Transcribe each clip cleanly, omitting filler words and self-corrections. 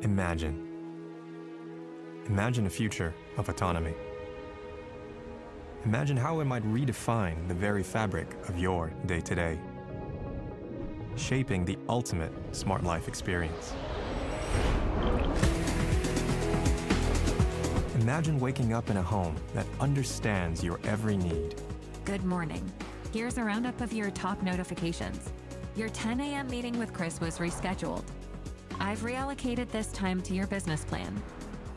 Imagine. Imagine a future of autonomy. Imagine how it might redefine the very fabric of your day-to-day, shaping the ultimate smart life experience. Imagine waking up in a home that understands your every need. Good morning. Here's a roundup of your top notifications. Your 10 a.m. meeting with Chris was rescheduled. I've reallocated this time to your business plan.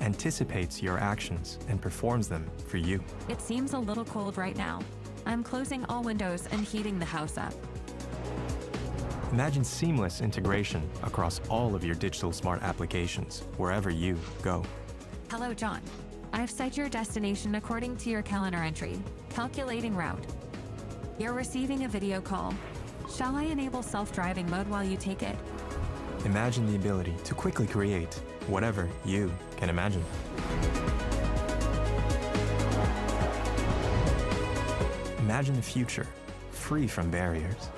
Anticipates your actions and performs them for you. It seems a little cold right now. I'm closing all windows and heating the house up. Imagine seamless integration across all of your digital smart applications, wherever you go. Hello, John. I've set your destination according to your calendar entry. Calculating route. You're receiving a video call. Shall I enable self-driving mode while you take it? Imagine the ability to quickly create whatever you can imagine. Imagine a future free from barriers.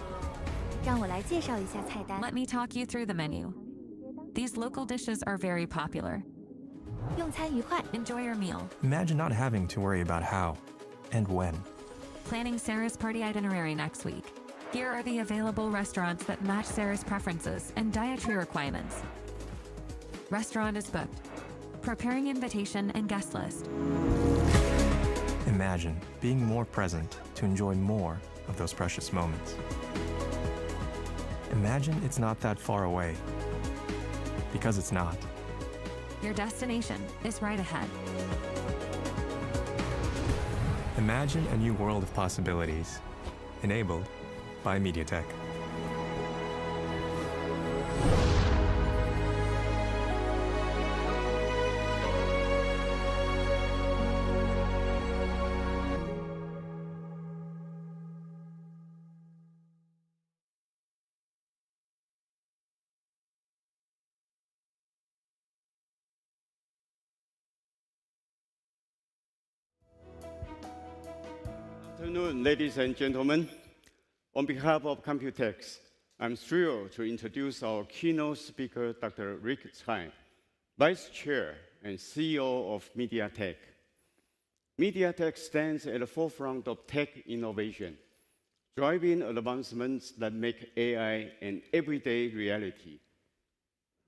让我来介绍一下菜单。 Let me talk you through the menu. These local dishes are very popular. 用餐愉快。 Enjoy your meal. Imagine not having to worry about how and when. Planning Sarah's party itinerary next week. Here are the available restaurants that match Sarah's preferences and dietary requirements. Restaurant is booked. Preparing invitation and guest list. Imagine being more present to enjoy more of those precious moments. Imagine it's not that far away, because it's not. Your destination is right ahead. Imagine a new world of possibilities, enabled by MediaTek. Good afternoon, ladies and gentlemen. On behalf of Computex, I'm thrilled to introduce our keynote speaker, Dr. Rick Tsai, Vice Chair and CEO of MediaTek. MediaTek stands at the forefront of tech innovation, driving advancements that make AI an everyday reality.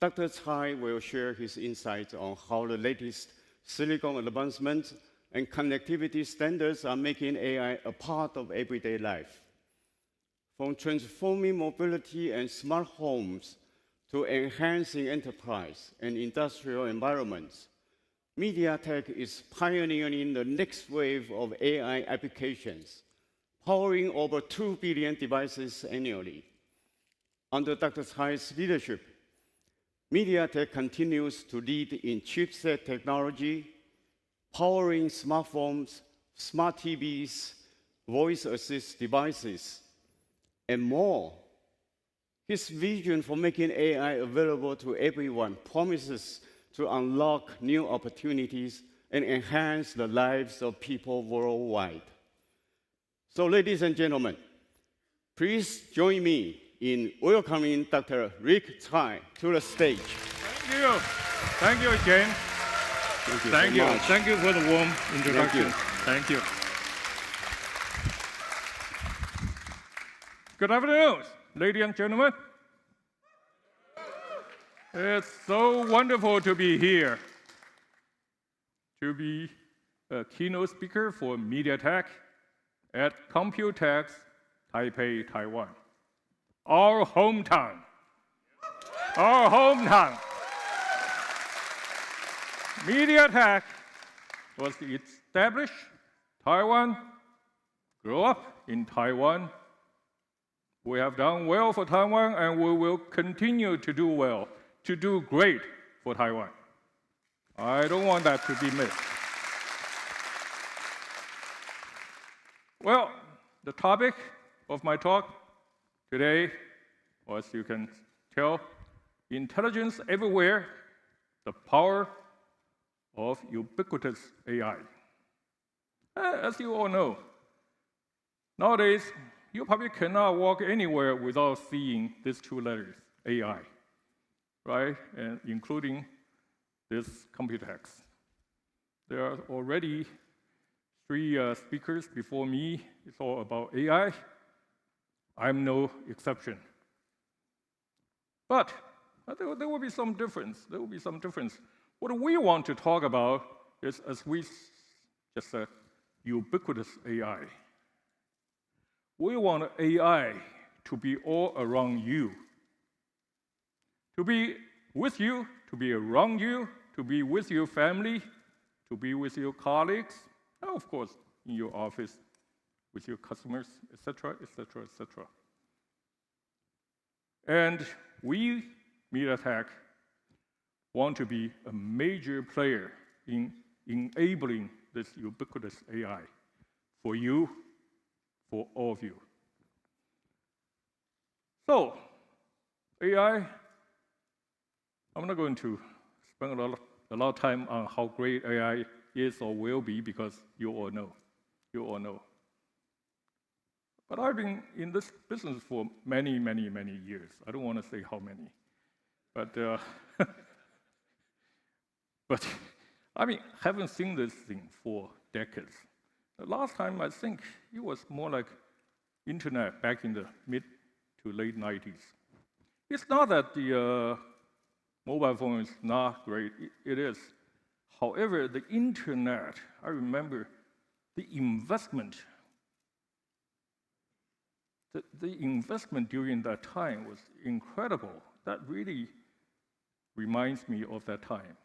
Dr. Tsai will share his insights on how the latest silicon advancements and connectivity standards are making AI a part of everyday life. From transforming mobility and smart homes to enhancing enterprise and industrial environments, MediaTek is pioneering the next wave of AI applications, powering over 2 billion devices annually. Under Dr. Tsai's leadership, MediaTek continues to lead in chipset technology, powering smartphones, smart TVs, voice assist devices, and more. His vision for making AI available to everyone promises to unlock new opportunities and enhance the lives of people worldwide. So, ladies and gentlemen, please join me in welcoming Dr. Rick Tsai to the stage. Thank you. Thank you, James. Thank you so much. Thank you for the warm introduction. Thank you. Good afternoon, ladies and gentlemen. It's so wonderful to be here, to be a keynote speaker for MediaTek at Computex, Taipei, Taiwan. Our hometown. Our hometown. MediaTek was established Taiwan, grew up in Taiwan. We have done well for Taiwan, and we will continue to do well, to do great for Taiwan. I don't want that to be missed. Well, the topic of my talk today, as you can tell, intelligence everywhere, the power of ubiquitous AI. As you all know, nowadays, you probably cannot walk anywhere without seeing these two letters, AI. right? And including this Computex. There are already 3 speakers before me. It's all about AI. I'm no exception. But there will be some difference. There will be some difference. What we want to talk about is, as we just said, ubiquitous AI. We want AI to be all around you, to be with you, to be around you, to be with your family, to be with your colleagues, and of course, in your office, with your customers, etc., etc., etc. And we, MediaTek, want to be a major player in enabling this ubiquitous AI for you, for all of you. So, AI, I'm not going to spend a lot of time on how great AI is or will be, because you all know. You all know. But I've been in this business for many, many, many years. I don't want to say how many. But, but I mean, haven't seen this thing for decades. The last time, I think, it was more like internet back in the mid to late 90s. It's not that the mobile phone is not great. It is. However, the internet, I remember the investment. The investment during that time was incredible. That really reminds me of that time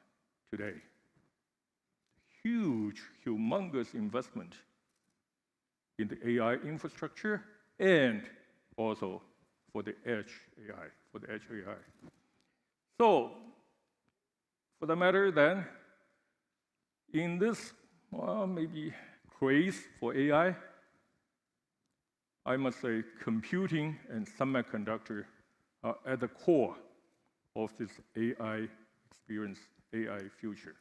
today. Huge, humongous investment in the AI infrastructure and also for the edge AI, So, for the matter then, in this maybe craze for AI, I must say computing and semiconductor are at the core of this AI experience, AI future.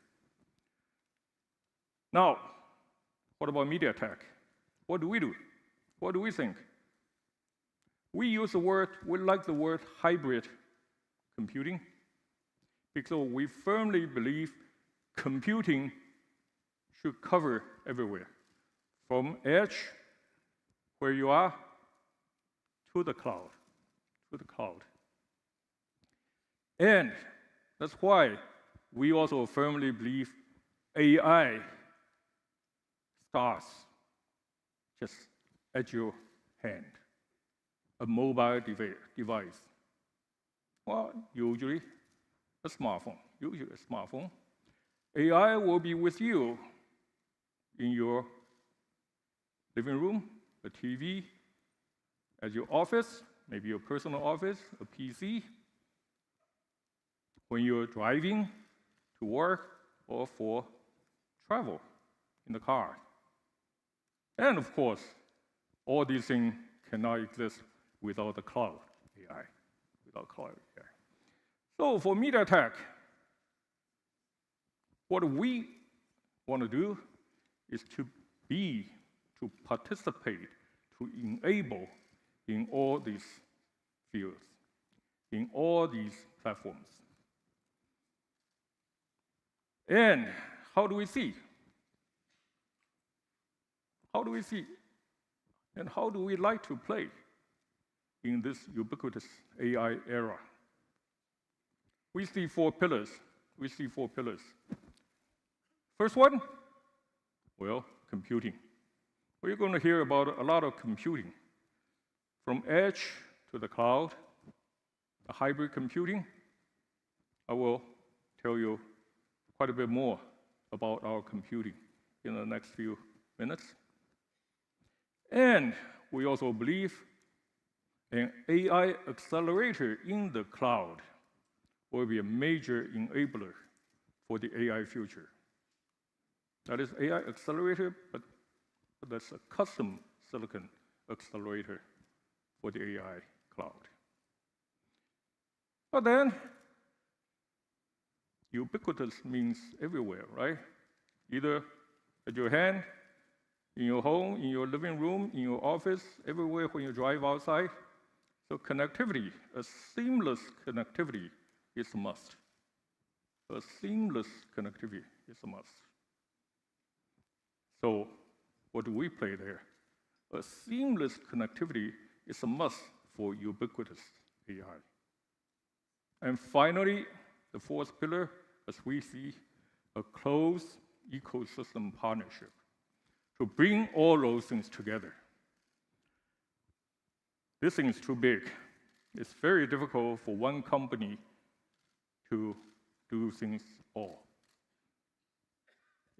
Now, what about MediaTek? What do we do? What do we think? We like the word hybrid computing, because we firmly believe computing should cover everywhere, from edge, where you are, to the cloud, And that's why we also firmly believe AI starts just at your hand, a mobile device. Well, usually a smartphone. AI will be with you in your living room, a TV, at your office, maybe your personal office, a PC, when you're driving to work or for travel in the car. And of course, all these things cannot exist without the cloud AI. So for MediaTek, what we want to do is to participate, to enable in all these fields, in all these platforms. And how do we see? And how do we like to play in this ubiquitous AI era? We see 4 pillars. First one, well, computing. We're going to hear about a lot of computing, from edge to the cloud, the hybrid computing. I will tell you quite a bit more about our computing in the next few minutes. And we also believe an AI accelerator in the cloud will be a major enabler for the AI future. That is AI accelerator, but that's a custom silicon accelerator for the AI cloud. But then, ubiquitous means everywhere, right? Either at your hand, in your home, in your living room, in your office, everywhere when you drive outside. So connectivity, a seamless connectivity is a must. A seamless connectivity is a must. So what do we play there? A seamless connectivity is a must for ubiquitous AI. And finally, the fourth pillar, as we see, a close ecosystem partnership to bring all those things together. This thing is too big. It's very difficult for one company to do things all.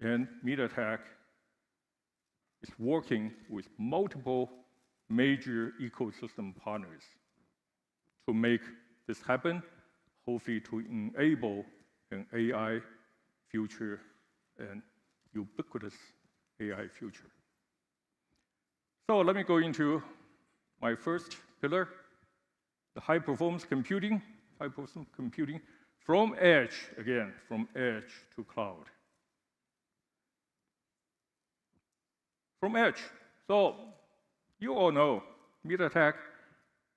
And MediaTek is working with multiple major ecosystem partners to make this happen, hopefully to enable an AI future and ubiquitous AI future. So let me go into my first pillar, the high-performance computing, from edge, again, from edge to cloud. From edge. So you all know MediaTek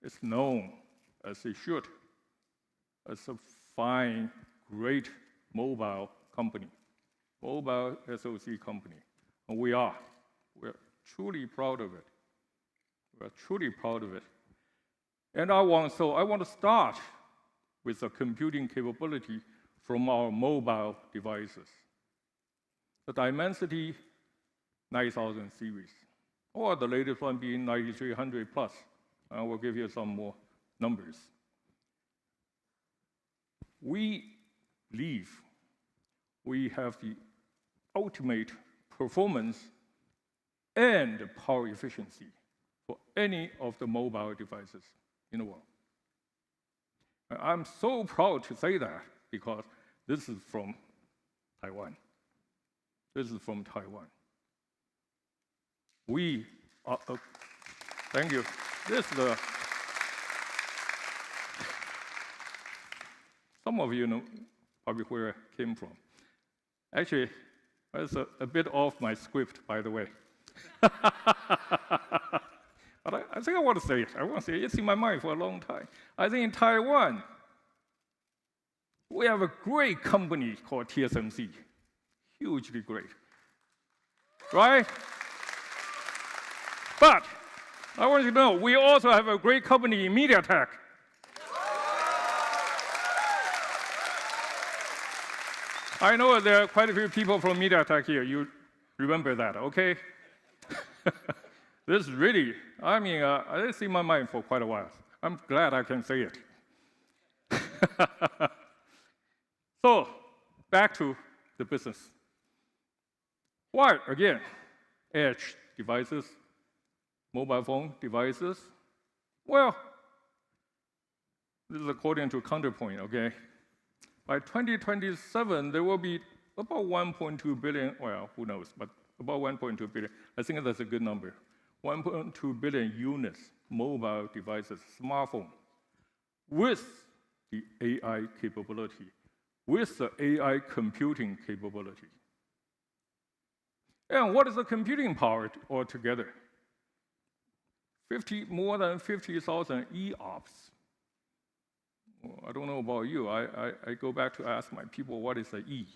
is known, as it should, as a fine, great mobile company, mobile SoC company. And we're truly proud of it. We're truly proud of it. And I want to start with the computing capability from our mobile devices. The Dimensity 9000 series, or the latest one being 9300 plus. I will give you some more numbers. We believe we have the ultimate performance and power efficiency for any of the mobile devices in the world. And I'm so proud to say that because this is from Taiwan. This is from Taiwan. We are, thank you. This is the, some of you know probably where I came from. Actually, that's a bit off my script, by the way. But I think I want to say it. I want to say it. It's in my mind for a long time. I think in Taiwan, we have a great company called TSMC. Hugely great. Right? But I want you to know, we also have a great company in MediaTek. I know there are quite a few people from MediaTek here. You remember that, okay? This is really, I mean, it's in my mind for quite a while. I'm glad I can say it. So, back to the business. Why, again, edge devices, mobile phone devices? Well, this is according to Counterpoint, okay? By 2027, there will be about 1.2 billion, well, who knows, but about 1.2 billion. I think that's a good number. 1.2 billion units, mobile devices, smartphone, with the AI capability, with the AI computing capability. And what is the computing power altogether? More than 50,000 EOPS. Well, I don't know about you. I go back to ask my people, what is an E?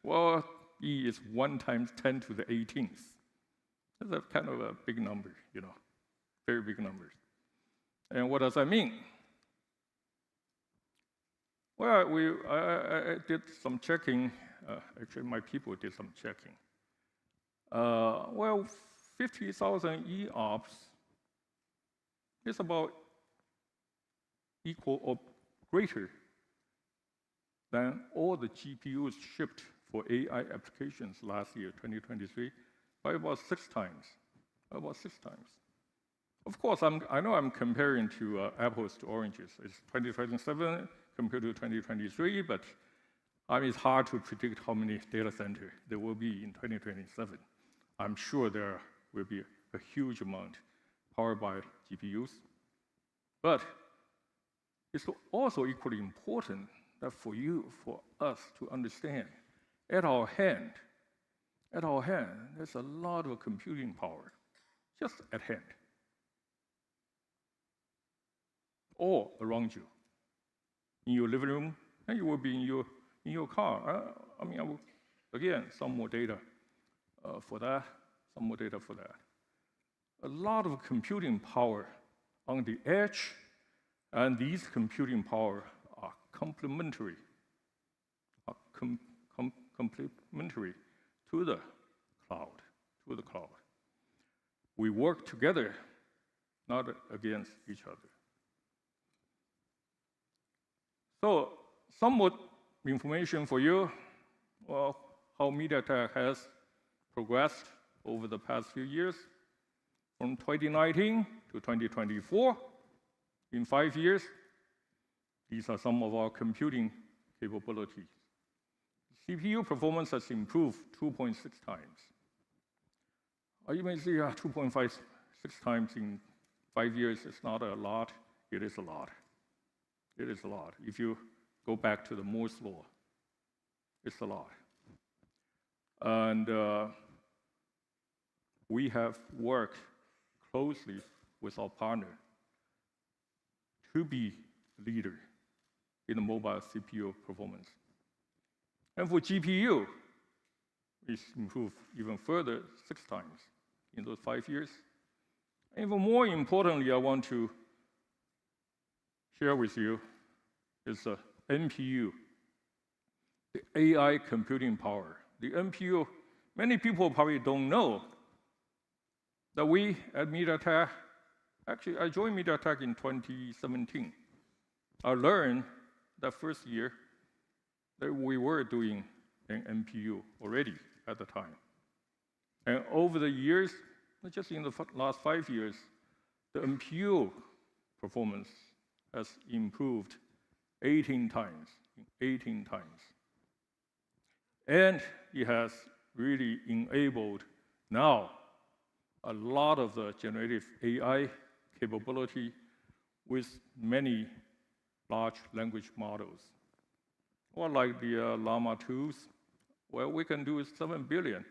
Well, E is 1 times 10 to the 18th. That's a kind of a big number, you know, very big numbers. And what does that mean? Well, I did some checking. Actually, my people did some checking. Well, 50,000 EOPS is about equal or greater than all the GPUs shipped for AI applications last year, 2023, by about 6 times. About 6 times. Of course, I know I'm comparing to apples to oranges. It's 2027 compared to 2023, but I mean, it's hard to predict how many data centers there will be in 2027. I'm sure there will be a huge amount powered by GPUs. But it's also equally important that for us to understand, at our hand, there's a lot of computing power just at hand, all around you. in your living room, and you will be in your car. I will, again, some more data for that, some more data for that. A lot of computing power on the edge, and these computing power are complementary, complementary to the cloud. We work together, not against each other. So, some more information for you. Well, how MediaTek has progressed over the past few years. From 2019 to 2024, in 5 years, these are some of our computing capabilities. CPU performance has improved 2.6 times. You may say 2.56 times in 5 years is not a lot. It is a lot. It is a lot. If you go back to the Moore's law, it's a lot. And we have worked closely with our partner to be leader in the mobile CPU performance. And for GPU, it's improved even further 6 times in those 5 years. Even more importantly, I want to share with you is the NPU, the AI computing power. The NPU, many people probably don't know that we at MediaTek, actually I joined MediaTek in 2017. I learned that first year that we were doing an NPU already at the time. And over the years, just in the last 5 years, the NPU performance has improved 18 times. And it has really enabled now a lot of the generative AI capability with many large language models. Or like the Llama 2s, where we can do 7 billion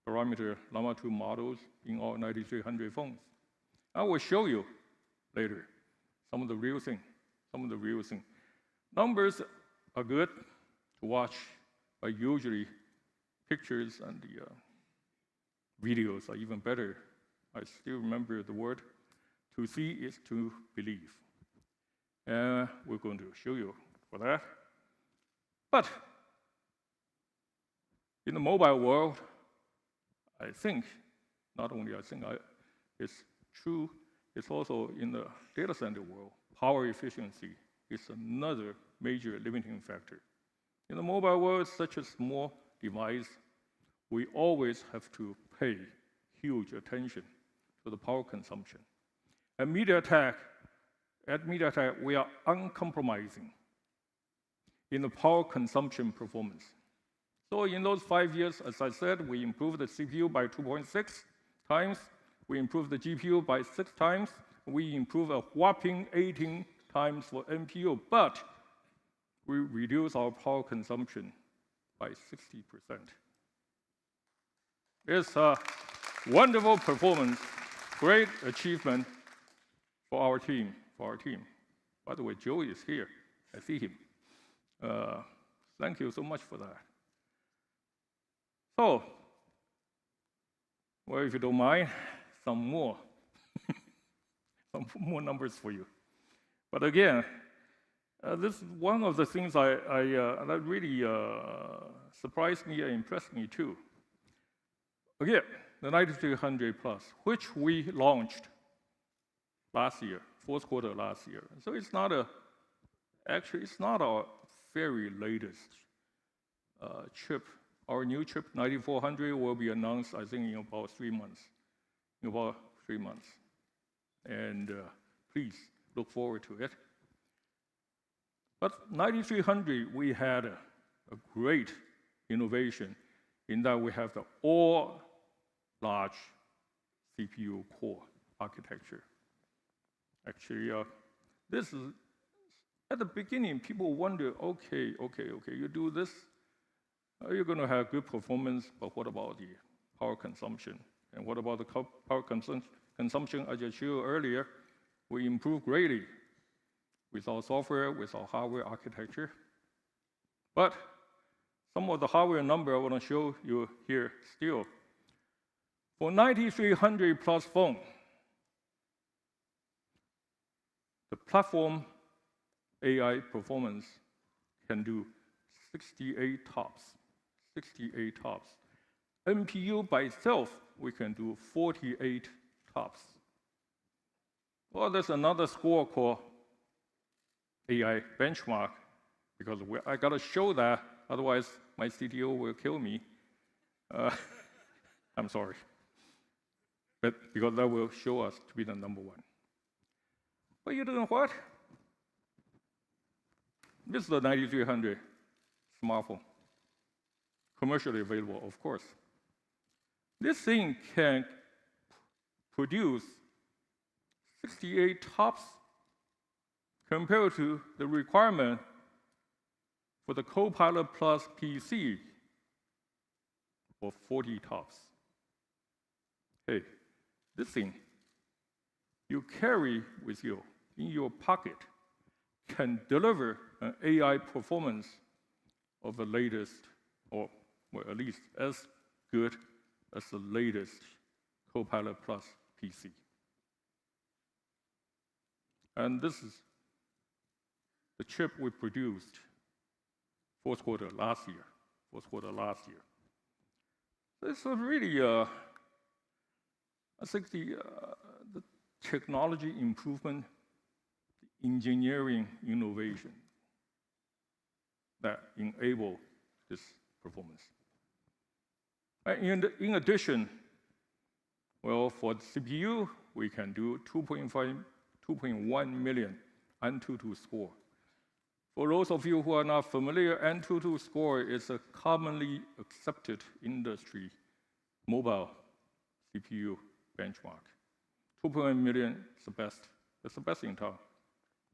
parameter Llama 2 models in our 9300 phones. I will show you later some of the real thing. Numbers are good to watch, but usually pictures and the videos are even better. I still remember the word, to see is to believe. And we're going to show you for that. But in the mobile world, I think, not only I think, it's true, it's also in the data center world, power efficiency is another major limiting factor. In the mobile world, such a small device, we always have to pay huge attention to the power consumption. At MediaTek, we are uncompromising in the power consumption performance. So in those 5 years, as I said, we improved the CPU by 2.6 times, we improved the GPU by 6 times, we improved a whopping 18 times for NPU, but we reduced our power consumption by 60%. It's a wonderful performance, great achievement for our team. By the way, Joe is here. I see him. Thank you so much for that. So, well, if you don't mind, some more numbers for you. But again, this is one of the things that really surprised me and impressed me too. Again, the 9300 Plus, which we launched last year, fourth quarter last year. So it's not our very latest chip. Our new chip, 9400, will be announced, I think, in about 3 months. And please look forward to it. But 9300, we had a great innovation in that we have the all large CPU core architecture. Actually, this is, at the beginning, people wonder, okay, you do this, you're going to have good performance, but what about the power consumption? And what about the power consumption? As I showed earlier, we improved greatly. with our software, with our hardware architecture. But some of the hardware number I want to show you here still. For 9300 plus phone, the platform AI performance can do 68 TOPS. 68 TOPS. NPU by itself, we can do 48 TOPS. Well, there's another score called AI benchmark, because I got to show that, otherwise my CTO will kill me. I'm sorry. But because that will show us to be the number one. But you know what? This is the 9300 smartphone. Commercially available, of course. This thing can produce 68 TOPS compared to the requirement for the Copilot Plus PC for 40 TOPS. Hey, this thing you carry with you in your pocket can deliver an AI performance of the latest, or well, at least as good as the latest Copilot Plus PC. And this is the chip we produced fourth quarter last year. This is really, I think the technology improvement, the engineering innovation that enable this performance. In addition, well, for the CPU, we can do 2.1 million Antutu score. For those of you who are not familiar, Antutu score is a commonly accepted industry mobile CPU benchmark. 2.1 million is the best. It's the best in town.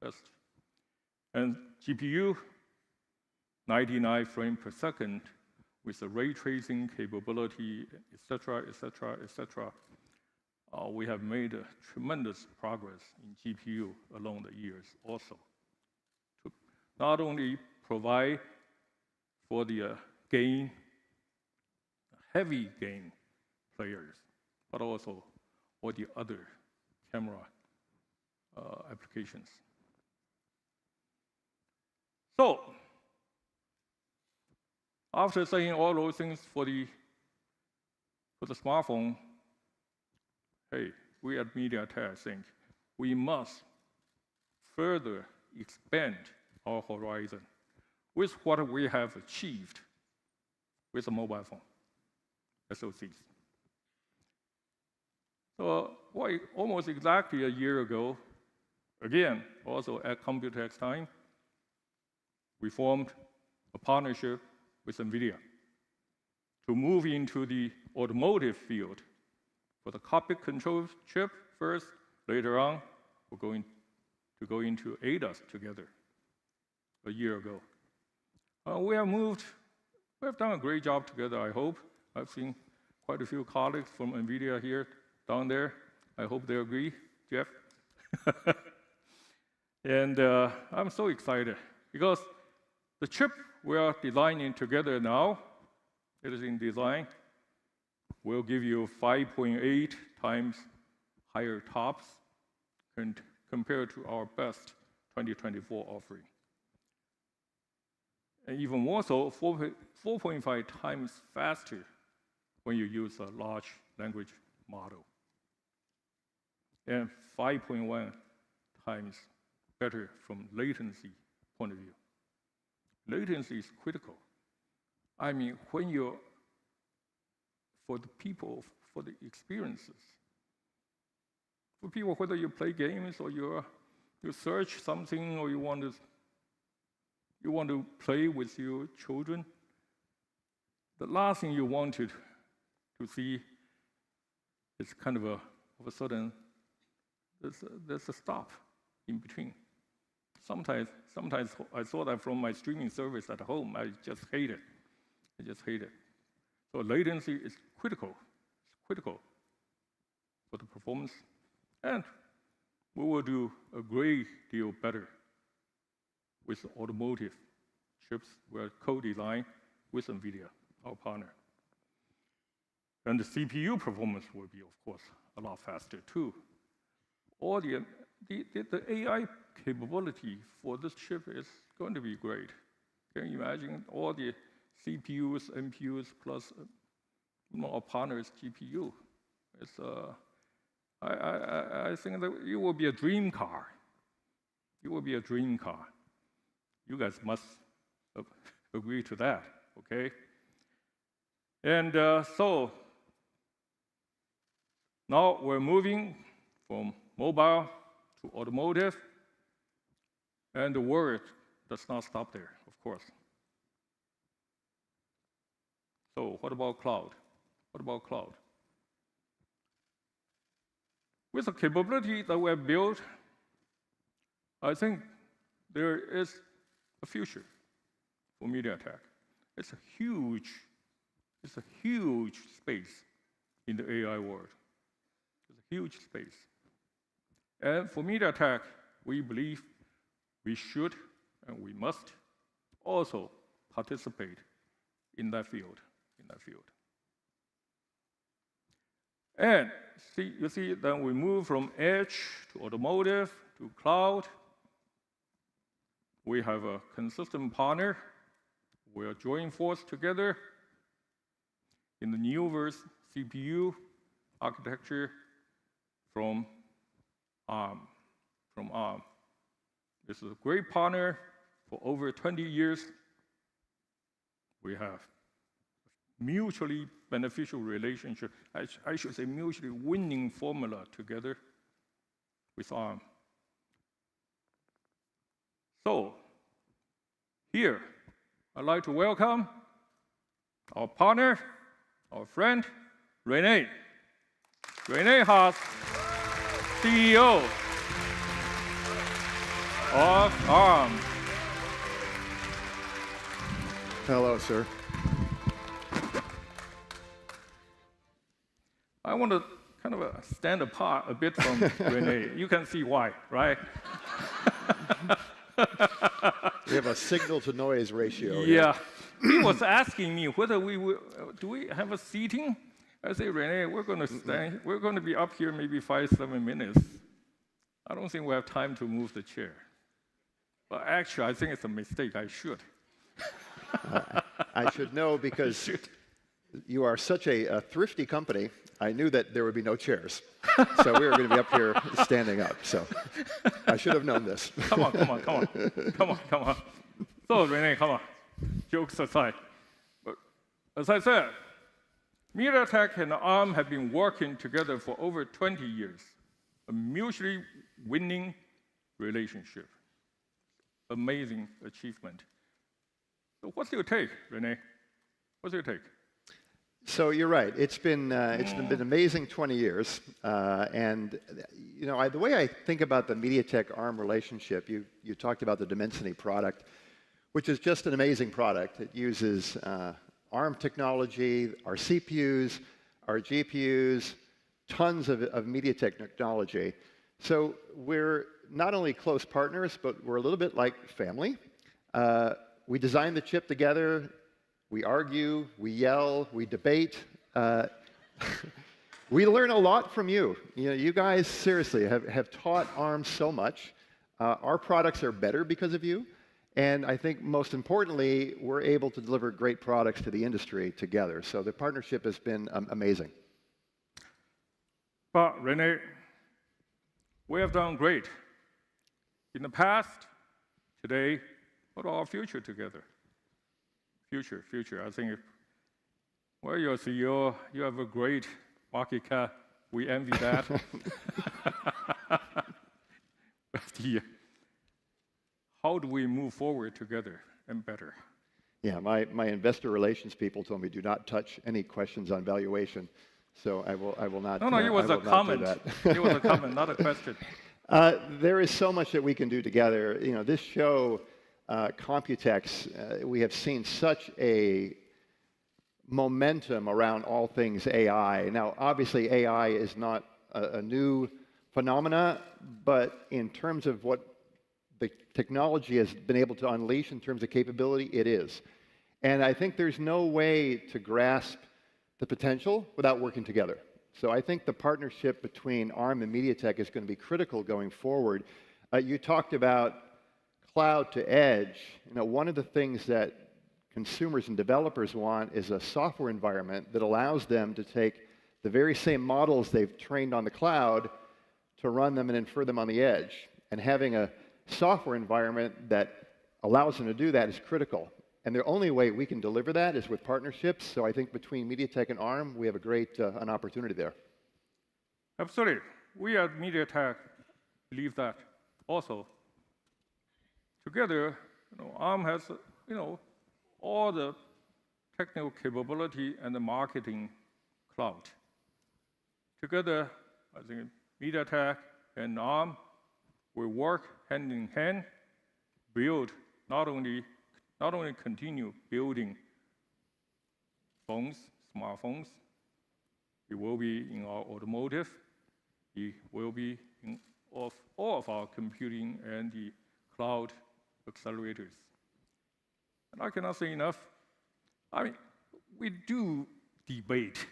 Best. And GPU, 99 frames per second with the ray tracing capability, etc., etc., etc. We have made tremendous progress in GPU along the years also. To not only provide for the heavy gain players, but also all the other camera applications. So, after saying all those things for the smartphone, hey, we at MediaTek think we must further expand our horizon with what we have achieved with the mobile phone, SoCs. So, almost exactly a year ago, again, also at Computex time, we formed a partnership with NVIDIA to move into the automotive field for the cockpit control chip first. Later on, we're going to go into ADAS together a year ago. We have done a great job together, I hope. I've seen quite a few colleagues from NVIDIA here, down there. I hope they agree, Jeff. And I'm so excited because the chip we are designing together now, it is in design, will give you 5.8 times higher TOPS compared to our best 2024 offering. And even more so, 4.5 times faster when you use a large language model. And 5.1 times better from latency point of view. Latency is critical. I mean, for the people, for the experiences, for people, whether you play games or you search something or you want to play with your children, the last thing you wanted to see is kind of a sudden, there's a stop in between. Sometimes I saw that from my streaming service at home. I just hate it. So latency is critical. It's critical for the performance. And we will do a great deal better with automotive chips were co-designed with NVIDIA, our partner. And the CPU performance will be, of course, a lot faster too. All the AI capability for this chip is going to be great. Can you imagine all the CPUs, NPUs, plus our partner's GPU? It's, I think that it will be a dream car. It will be a dream car. You guys must agree to that, okay? And so now we're moving from mobile to automotive, and the world does not stop there, of course. So what about cloud? What about cloud? With the capability that we have built, I think there is a future for MediaTek. It's a huge space in the AI world. It's a huge space. And for MediaTek, we believe we should and we must also participate in that field. And you see, then we move from edge to automotive to cloud. We have a consistent partner. We are joining forces together in the Neoverse CPU architecture from ARM. This is a great partner for over 20 years. We have mutually beneficial relationship. I should say mutually winning formula together with ARM. So here, I'd like to welcome our partner, our friend, Rene. Rene Haas, CEO of ARM. Hello, sir. I want to kind of stand apart a bit from Rene. You can see why, right? We have a signal-to-noise ratio. Yeah. He was asking me whether do we have a seating? I say, Rene, we're going to stand. We're going to be up here maybe 5-7 minutes. I don't think we have time to move the chair. But actually, I think it's a mistake. I should. I should know because you are such a thrifty company. I knew that there would be no chairs. So we were going to be up here standing up. So I should have known this. Come on. So, Rene, come on. Jokes aside. But as I said, MediaTek and ARM have been working together for over 20 years. A mutually winning relationship. Amazing achievement. So what's your take, Rene? What's your take? So you're right. It's been an amazing 20 years, and you know the way I think about the MediaTek ARM relationship. You talked about the Dimensity product, which is just an amazing product. It uses ARM technology, our CPUs, our GPUs, tons of MediaTek technology. So we're not only close partners, but we're a little bit like family. We designed the chip together. We argue, we yell, we debate. We learn a lot from you. You guys seriously have taught ARM so much. Our products are better because of you. And I think most importantly, we're able to deliver great products to the industry together. So the partnership has been amazing. But Rene, we have done great. In the past, today, what about our future together? Future. I think, well, you're CEO, you have a great market cap. We envy that. How do we move forward together and better? Yeah, my investor relations people told me do not touch any questions on valuation. So I will not. No, it was a comment. It was a comment, not a question. There is so much that we can do together. This show, Computex, we have seen such a momentum around all things AI. Now, obviously, AI is not a new phenomena, but in terms of what the technology has been able to unleash in terms of capability, it is. And I think there's no way to grasp the potential without working together. So I think the partnership between ARM and MediaTek is going to be critical going forward. You talked about cloud to edge. One of the things that consumers and developers want is a software environment that allows them to take the very same models they've trained on the cloud to run them and infer them on the edge. And having a software environment that allows them to do that is critical. And the only way we can deliver that is with partnerships. So I think between MediaTek and ARM, we have a great an opportunity there. Absolutely. We at MediaTek believe that also. Together, ARM has, all the technical capability and the marketing cloud. Together, I think MediaTek and ARM will work hand in hand, build not only continue building phones, smartphones. It will be in our automotive. It will be in all of our computing and the cloud accelerators. And I cannot say enough. I mean, we do debate.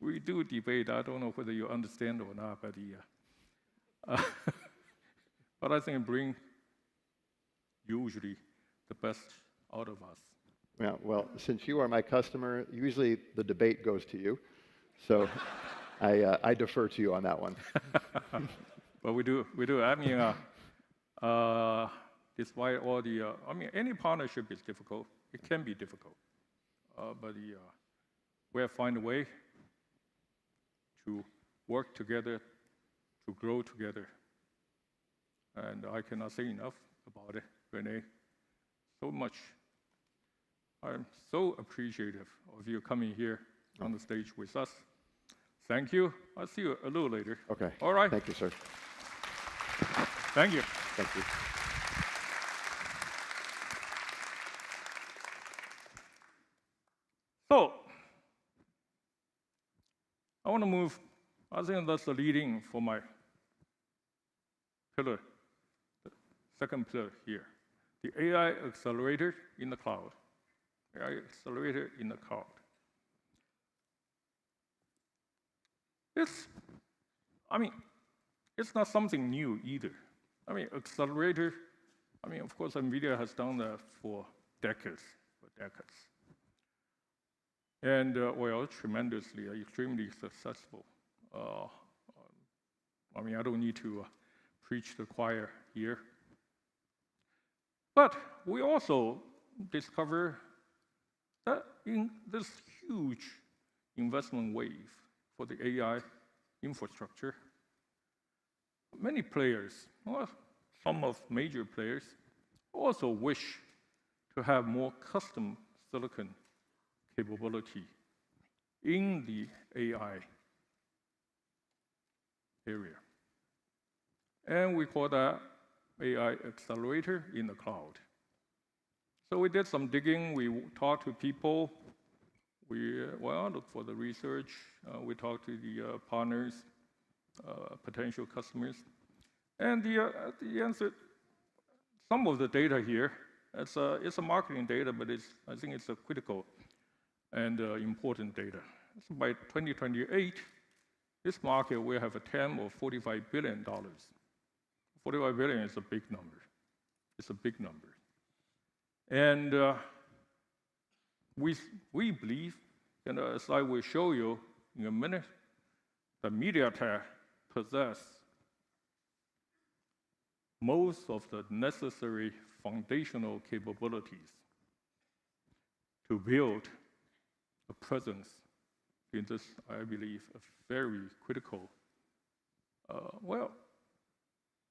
We do debate. I don't know whether you understand or not, but but I think it brings usually the best out of us. Yeah, well, since you are my customer, usually the debate goes to you. So I defer to you on that one. But we do. I mean, despite all the, any partnership is difficult. It can be difficult. But we have to find a way to work together, to grow together. And I cannot say enough about it, Renee. So much. I'm so appreciative of you coming here on the stage with us. Thank you. I'll see you a little later. Okay. All right. Thank you, sir. Thank you. Thank you. So, I want to move. I think that's the leading for my pillar, the second pillar here, the AI accelerator in the cloud. AI accelerator in the cloud. It's not something new either. Accelerator, of course, NVIDIA has done that for decades. And, tremendously, extremely successful. I don't need to preach the choir here. But we also discover that in this huge investment wave for the AI infrastructure, many players, some of major players, also wish to have more custom silicon capability in the AI area. And we call that AI accelerator in the cloud. So we did some digging, we talked to people, we looked for the research, we talked to the partners, potential customers. And the answer, some of the data here, it's a marketing data, but I think it's a critical and important data. So by 2028, this market will have a TAM of $45 billion. 45 billion is a big number. It's a big number. And we believe, and as I will show you in a minute, that MediaTek possesses most of the necessary foundational capabilities to build a presence in this, I believe, a very critical,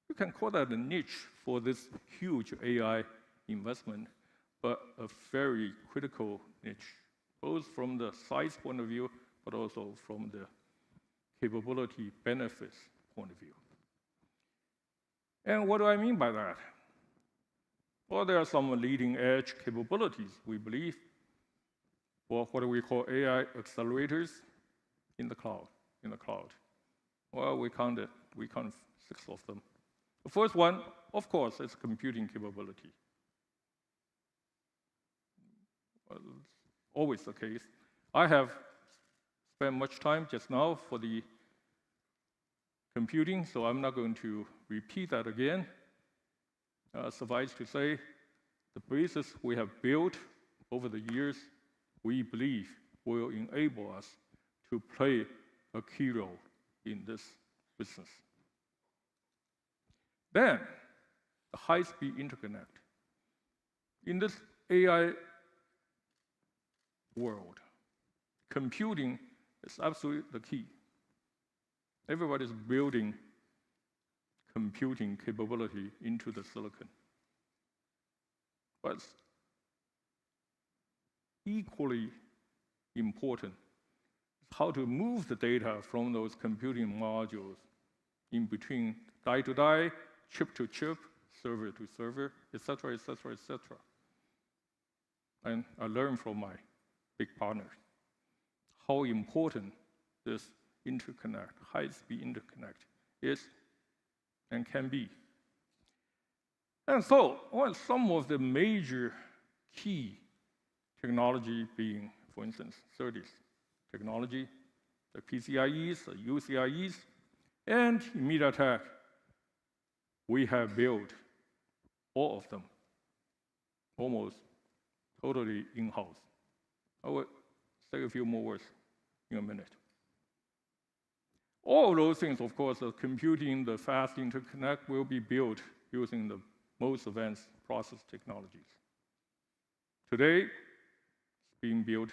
you can call that a niche for this huge AI investment, but a very critical niche, both from the size point of view, but also from the capability benefits point of view. And what do I mean by that? Well, there are some leading edge capabilities, we believe, for what we call AI accelerators in the cloud. Well, we counted 6 of them. The first one, of course, is computing capability. Well, it's always the case. I have spent much time just now for the computing, so I'm not going to repeat that again. Suffice to say, the basis we have built over the years, we believe will enable us to play a key role in this business. Then, the high-speed interconnect. In this AI world, computing is absolutely the key. Everybody's building computing capability into the silicon. But equally important is how to move the data from those computing modules in between die to die, chip to chip, server to server, etc., etc., etc. And I learned from my big partners how important this interconnect, high-speed interconnect, is and can be. And so, some of the major key technology being, for instance, SerDes technology, the PCIEs, the UCIEs, and in MediaTek, we have built all of them, almost totally in-house. I will say a few more words in a minute. All of those things, of course, the computing, the fast interconnect will be built using the most advanced process technologies. Today, it's being built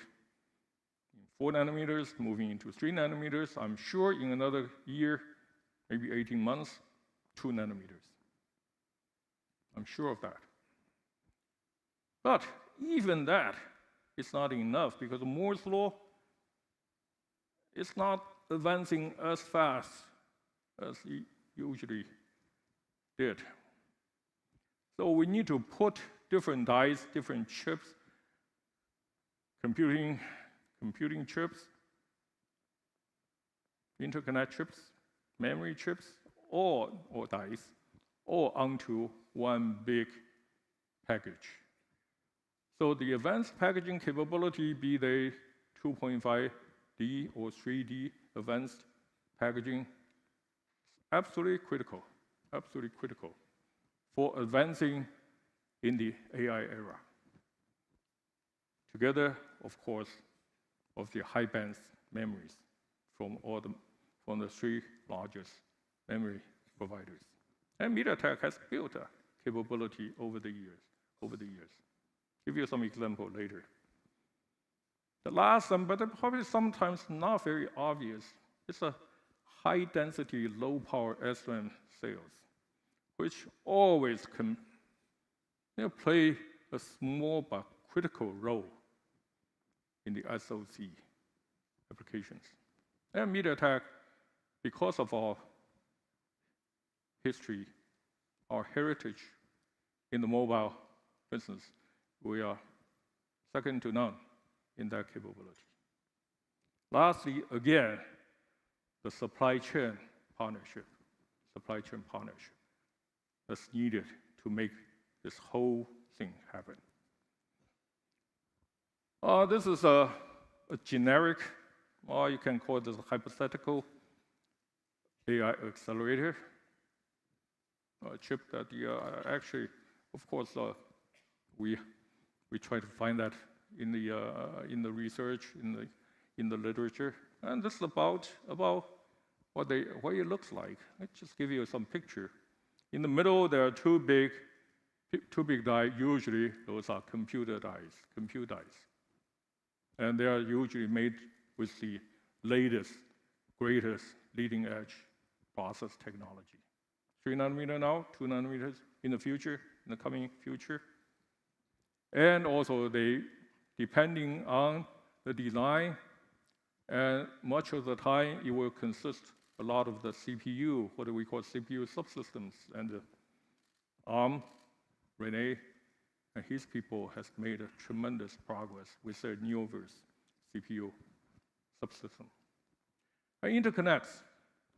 in 4 nanometers, moving into 3 nanometers. I'm sure in another year, maybe 18 months, 2 nanometers. I'm sure of that. But even that is not enough because Moore's law is not advancing as fast as it usually did. So we need to put different dies, different chips, computing chips, interconnect chips, memory chips, or dies, all onto one big package. So the advanced packaging capability, be they 2.5D or 3D advanced packaging, is absolutely critical for advancing in the AI era. Together, of course, of the high-band memories from the 3 largest memory providers. And MediaTek has built a capability over the years. Give you some example later. The last one, but probably sometimes not very obvious, is a high-density, low-power SRAM sales, which always can play a small but critical role in the SoC applications. And MediaTek, because of our history, our heritage in the mobile business, we are second to none in that capability. Lastly, again, the supply chain partnership that's needed to make this whole thing happen. This is a generic, or you can call this a hypothetical AI accelerator, a chip that actually, of course, we try to find that in the research, in the literature, and this is about what it looks like. Let's just give you some picture. In the middle, there are two big dies. Usually, those are compute dies, and they are usually made with the latest, greatest, leading-edge process technology. 3 nanometer now, 2 nanometers in the coming future. And also, depending on the design, and much of the time, it will consist a lot of the CPU, what we call CPU subsystems. And ARM, Rene, and his people has made a tremendous progress with their Neoverse CPU subsystem. And interconnects,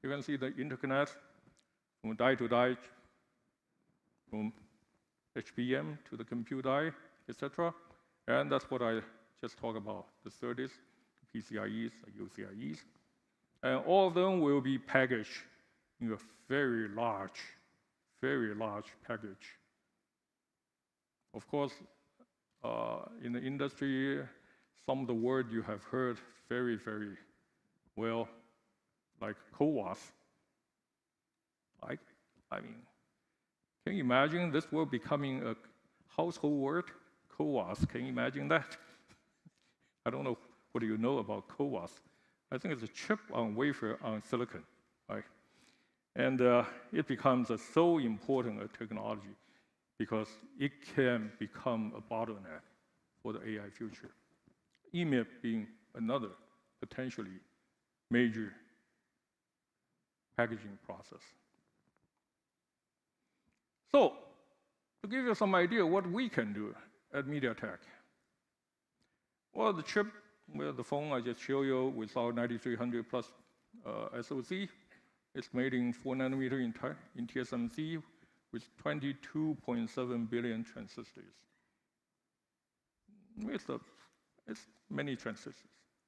you can see the interconnects from die to die, from HBM to the compute die, etc. And that's what I just talked about, the SerDes, the PCIEs, the UCIEs. And all of them will be packaged in a very large package. Of course, in the industry, some of the words you have heard very, very well, like CoWoS. I mean, can you imagine this word becoming a household word? CoWoS, can you imagine that? I don't know what you know about CoWoS. I think it's a chip on wafer on silicon, right? And it becomes a so important a technology because it can become a bottleneck for the AI future. EMIB being another potentially major packaging process. So, to give you some idea what we can do at MediaTek. Well, the chip, well, the phone I just showed you with our 9300 plus SoC, it's made in 4 nanometer in TSMC with 22.7 billion transistors. It's many transistors,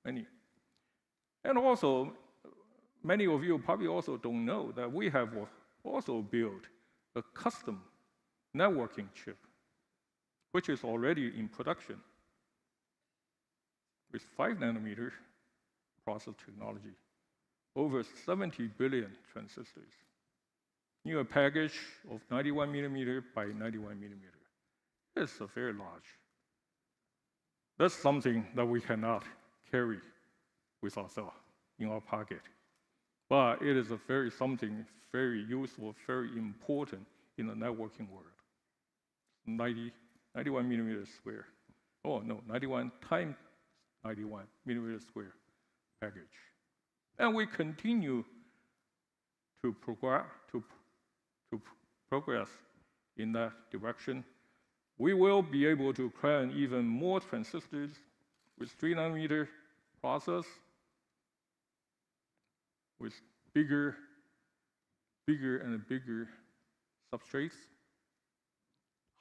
many. And also, many of you probably also don't know that we have also built a custom networking chip, which is already in production with 5 nanometer process technology, over 70 billion transistors, in a package of 91 millimeter by 91 millimeter. It's a very large. That's something that we cannot carry with ourselves in our pocket. But it is something very useful, very important in the networking world. 91 millimeter square. Oh no, 91 times 91 millimeter square package. And we continue to progress in that direction. We will be able to cram even more transistors with 3 nanometer process, with bigger and bigger substrates,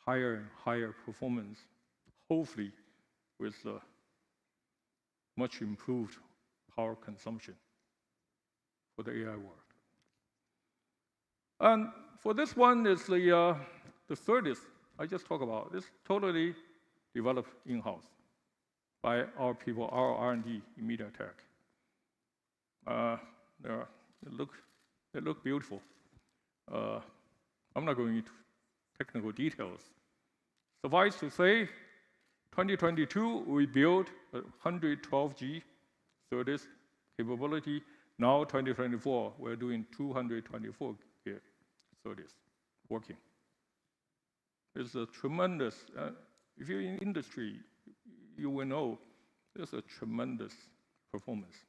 higher and higher performance, hopefully with much improved power consumption for the AI world. And for this one is the SerDes I just talked about. It's totally developed in-house by our people, our R&D in MediaTek. They look beautiful. I'm not going into technical details. Suffice to say, 2022 we built a 112G SerDes capability. Now 2024 we're doing 224 gig SerDes working. It's a tremendous. If you're in industry, you will know there's a tremendous performance.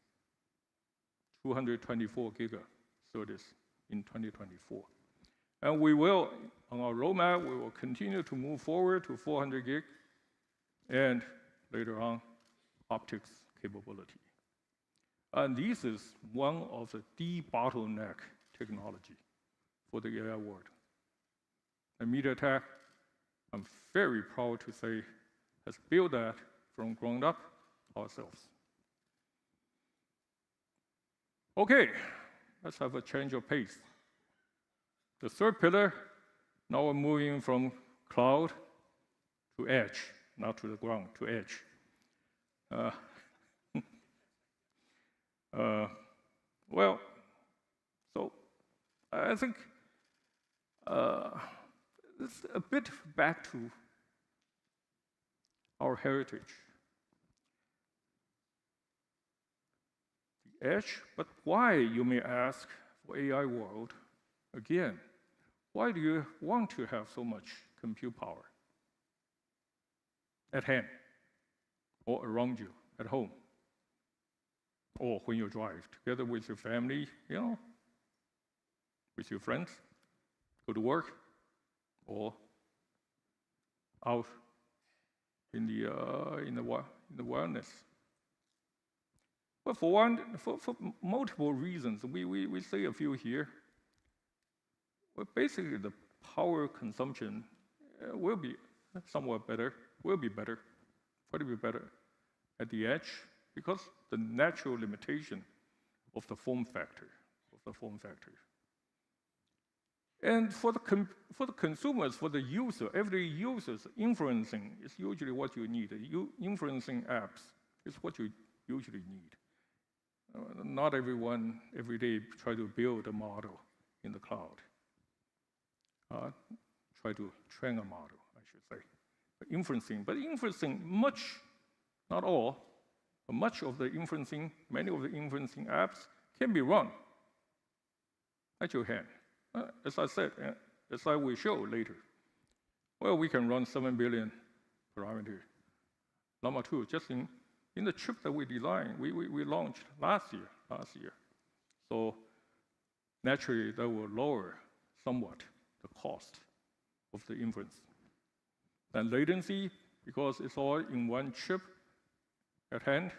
224 gig SerDes in 2024. And we will, on our roadmap, we will continue to move forward to 400 gig and later on, optics capability. And this is one of the de-bottleneck technology for the AI world. And MediaTek, I'm very proud to say, has built that from ground up ourselves. Okay, let's have a change of pace. The third pillar, now we're moving from cloud to edge, not to the ground, to edge. Well, so I think it's a bit back to our heritage. The edge, but why, you may ask, for AI world, again, why do you want to have so much compute power at hand or around you at home? Or when you drive together with your family, with your friends, go to work, or out in the wilderness. But for multiple reasons, we say a few here. Well, basically, power consumption will be somewhat better, probably better at the edge because the natural limitation of the form factor. And for the consumers, for the user, every user's inferencing is usually what you need. Inferencing apps is what you usually need. Not everyone every day try to build a model in the cloud. Try to train a model, I should say. But inferencing, much, not all, but much of the inferencing, many of the inferencing apps can be run at your hand. As I said, as I will show later, well, we can run 7 billion parameter Llama 2 just in the chip that we designed, we launched last year. So naturally, that will lower somewhat the cost of the inference. And latency, because it's all in one chip at hand,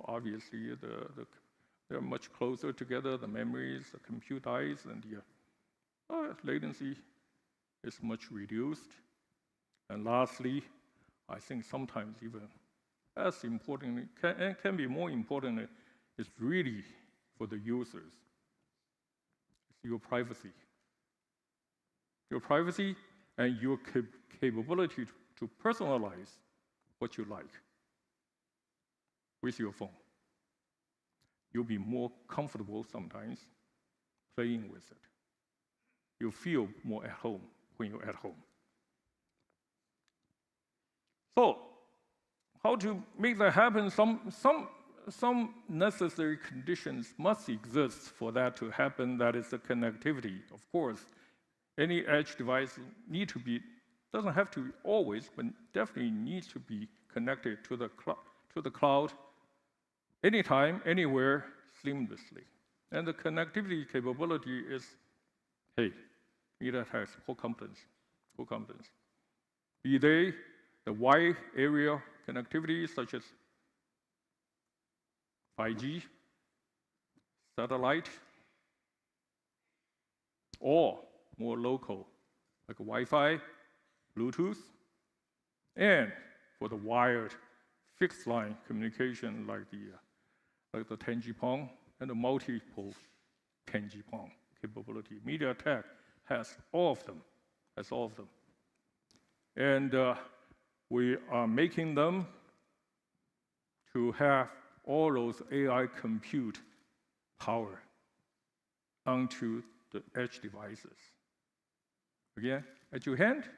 obviously they're much closer together, the memories, the compute dies, and the latency is much reduced. And lastly, I think sometimes even as importantly, can be more important, is really for the users. It's your privacy. Your privacy and your capability to personalize what you like with your phone. You'll be more comfortable sometimes playing with it. You feel more at home when you're at home. So, how to make that happen? Some necessary conditions must exist for that to happen. That is the connectivity. Of course, any edge device doesn't have to be always, but definitely needs to be connected to the cloud anytime, anywhere, seamlessly. And the connectivity capability is, hey, it has core competence. Be they the wide area connectivity, such as 5G, satellite, or more local, like Wi-Fi, Bluetooth, and for the wired fixed line communication, like the 10G-PON and the multiple 10G-PON capability. MediaTek has all of them. And we are making them to have all those AI compute power onto the edge devices. Again, at your hand,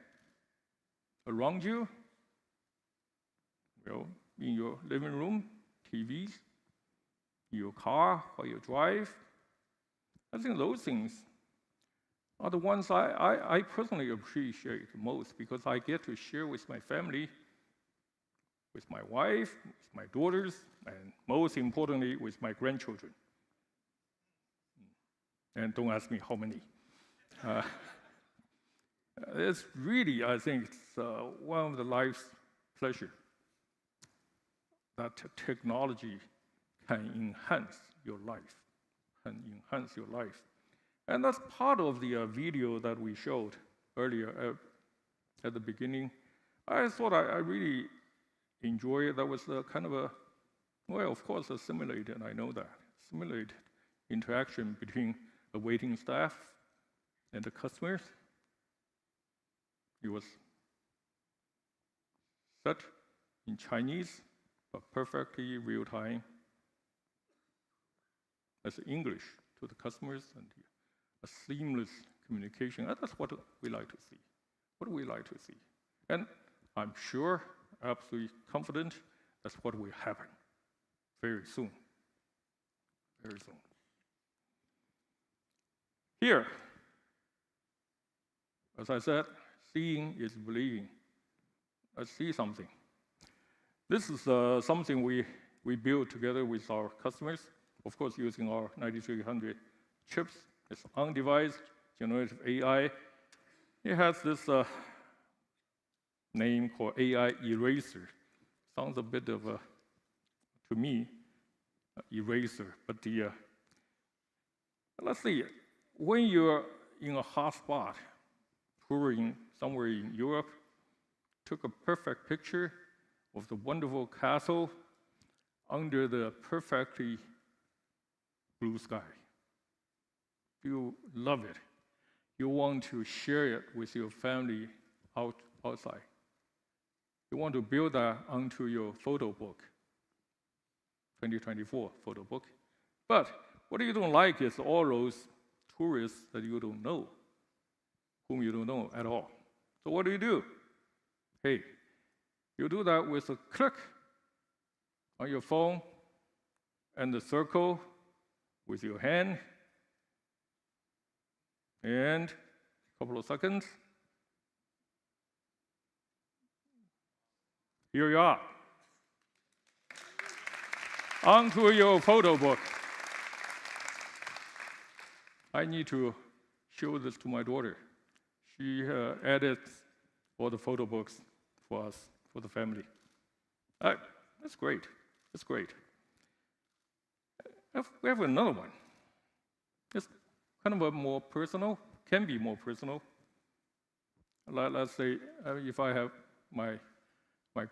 around you, in your living room, TVs, in your car while you drive. I think those things are the ones I personally appreciate the most because I get to share with my family, with my wife, with my daughters, and most importantly, with my grandchildren. And don't ask me how many. It's really, I think, it's one of the life's pleasure that technology can enhance your life, And that's part of the video that we showed earlier at the beginning. I thought I really enjoyed it. That was kind of of course, a simulated, I know that, simulated interaction between the waiting staff and the customers. It was set in Chinese, but perfectly real time as English to the customers and a seamless communication. And that's what we like to see. And I'm sure, absolutely confident, that's what will happen very soon. Here, as I said, seeing is believing. Let's see something. This is something we built together with our customers, of course, using our 9300 chips. It's on-device generative AI. It has this name called AI Eraser. Sounds a bit of to me, eraser. But let's see, when you're in a hot spot, touring somewhere in Europe, took a perfect picture of the wonderful castle under the perfectly blue sky. You love it. You want to share it with your family outside. You want to build that onto your photo book, 2024 photo book. But what you don't like is all those tourists that you don't know, whom you don't know at all. So what do? Hey, you do that with a click on your phone and the circle with your hand, and a couple of seconds. Here you are. Onto your photo book. I need to show this to my daughter. She edits all the photo books for us, for the family. That's great. That's great. We have another one. It's kind of a more personal, can be more personal. Let's say if I have my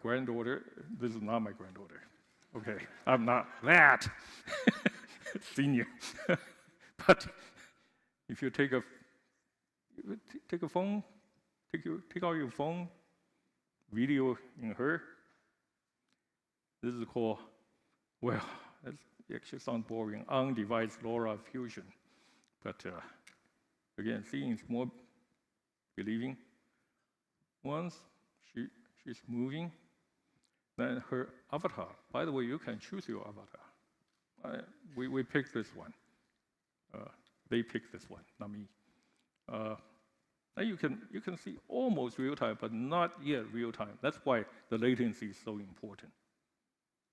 granddaughter, this is not my granddaughter. Okay, I'm not that senior. But if you take a phone, take out your phone, video in her. This is called, well, it actually sounds boring, on-device LoRa fusion. But again, seeing is more believing. Once she's moving, then her avatar. By the way, you can choose your avatar. We picked this one. They picked this one, not me. Now you can see almost real time, but not yet real time. That's why the latency is so important.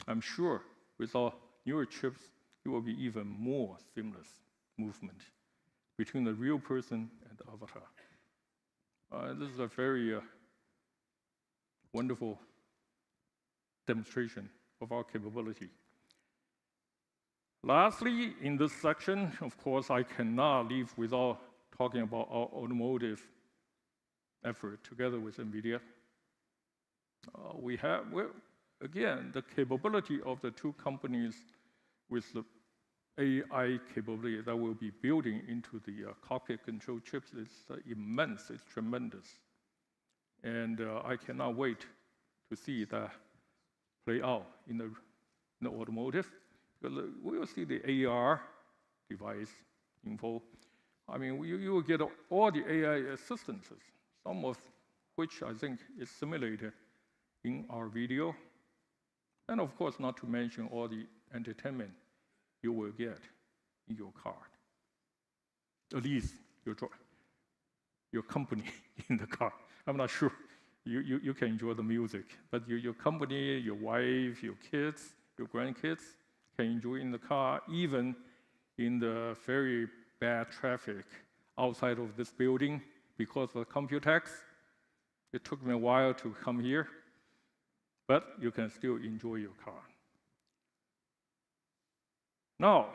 I'm sure with our newer chips, it will be even more seamless movement between the real person and the avatar. This is a very wonderful demonstration of our capability. Lastly, in this section, of course, I cannot leave without talking about our automotive effort together with NVIDIA. Again, the capability of the two companies with the AI capability that we'll be building into the cockpit control chips is immense, it's tremendous. And I cannot wait to see that play out in the automotive. Because we will see the AR device info. I mean, you will get all the AI assistances, some of which I think is simulated in our video. And of course, not to mention all the entertainment you will get in your car. At least your company in the car. I'm not sure you can enjoy the music, but your company, your wife, your kids, your grandkids can enjoy in the car, even in the very bad traffic outside of this building because of Computex. It took me a while to come here, but you can still enjoy your car. Now,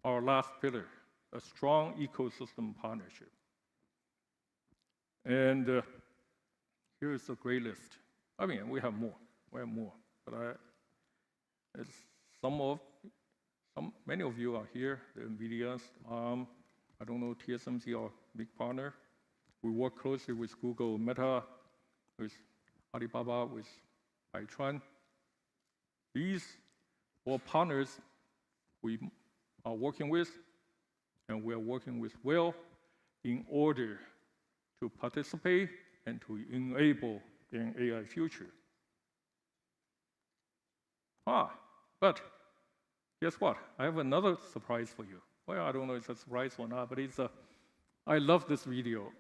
our last pillar, a strong ecosystem partnership. And here is a great list. I mean, we have more, but many of you are here, the NVIDIA's, I don't know, TSMC, our big partner. We work closely with Google, Meta, with Alibaba, with Baichuan. These all partners we are working with, and we are working with well in order to participate and to enable an AI future. But guess what? I have another surprise for you. Well, I don't know if it's a surprise or not, but I love this video.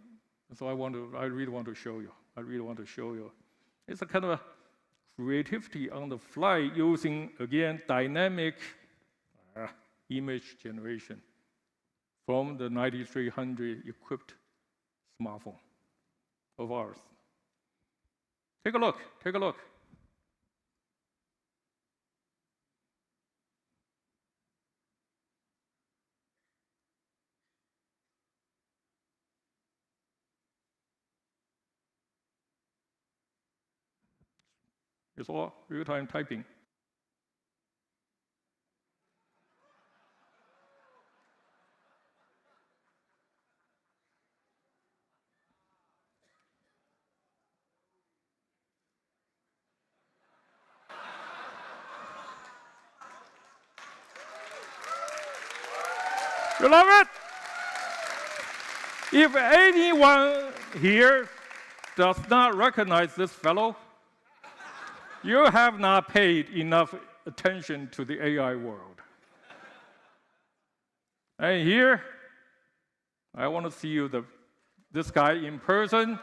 So I really want to show you. It's a kind of a creativity on the fly using, again, dynamic image generation from the 9300 equipped smartphone of ours. Take a look. It's all real-time typing. You love it? If anyone here does not recognize this fellow, you have not paid enough attention to the AI world. And here, I want to see this guy in person,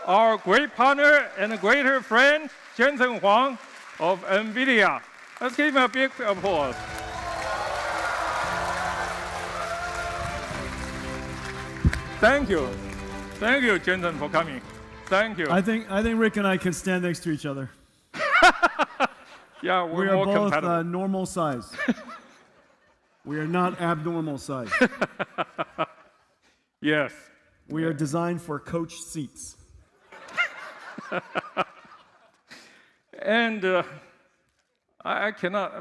our great partner and greater friend, Jensen Huang of NVIDIA. Let's give him a big applause. Thank you. Thank you, Jensen, for coming. Thank you. I think Rick and I can stand next to each other. Yeah, We more are both compatible. normal size. We are not abnormal size. Yes. We are designed for coach seats. And I cannot,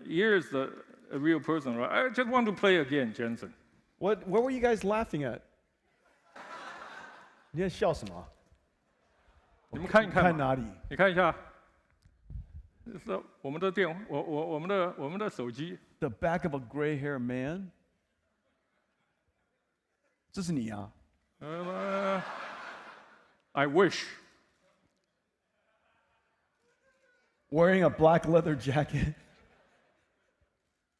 here's a real person, right? I just want to play again, Jensen. What were you guys laughing at? 你在笑什么？你们看一看嘛。看哪里？你看一下，是我们的我们的手机。The back of a gray-haired man. 这是你啊？ I wish. Wearing a black leather jacket.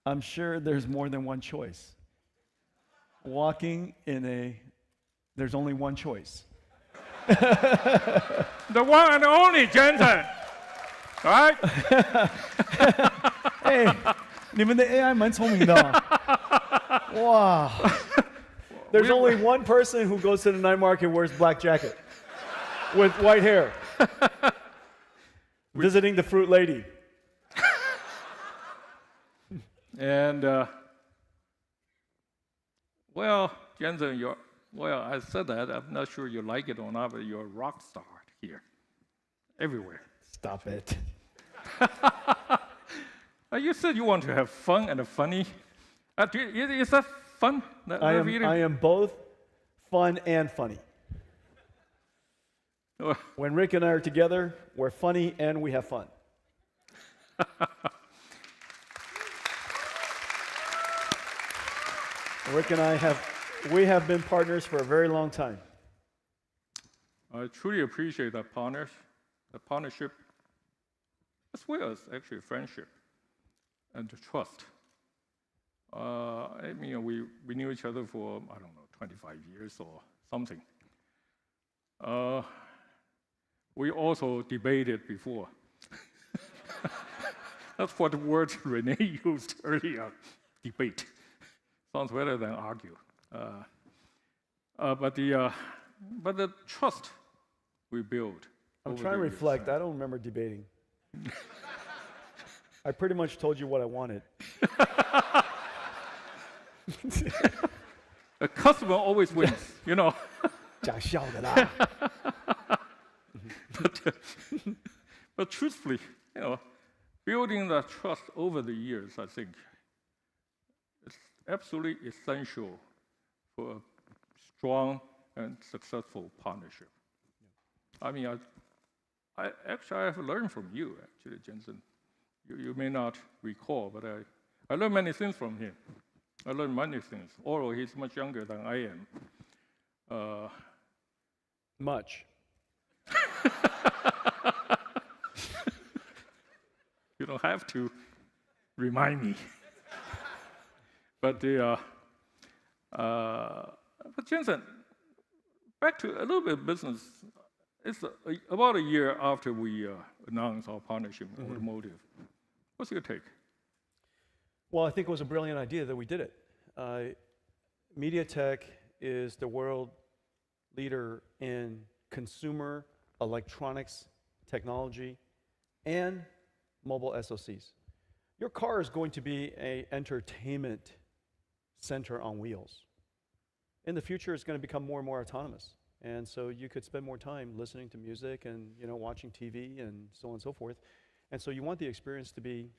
I'm sure there's more than one choice. Walking there's only one choice. The one and only Jensen. Right? Hey, 你们的 AI 蛮聪明的。哇。There's only one person who goes to the night market and wears black jacket with white hair. Visiting the fruit lady. And, well, Jensen, I said that. I'm not sure you like it or not, but you're a rock star here. Everywhere. Stop it. You said you want to have fun and funny. Is that fun? I am both fun and funny. When Rick and I are together, we're funny and we have fun. Rick and I have been partners for a very long time. I truly appreciate that partnership, as well as actually friendship and trust. We knew each other for, 25 years or something. We also debated before. That's what the word Renee used earlier, debate. Sounds better than argue. But the trust we build. I'm trying to reflect. I don't remember debating. I pretty much told you what I wanted. The customer always wins, you know. 讲笑的啦。But truthfully, building that trust over the years, I think, is absolutely essential for a strong and successful partnership. I have learned from you, actually, Jensen. You may not recall, but I learned many things from him. I learned many things, although he's much younger than I am. Much. You don't have to remind me. But Jensen, back to a little bit of business. It's about a year after we announced our partnership in automotive. What's your take? Well, I think it was a brilliant idea that we did it. MediaTek is the world leader in consumer electronics technology and mobile SoCs. Your car is going to be an entertainment center on wheels. In the future, it's going to become more and more autonomous. And so you could spend more time listening to music and watching TV and so on and so forth. And so you want the experience to be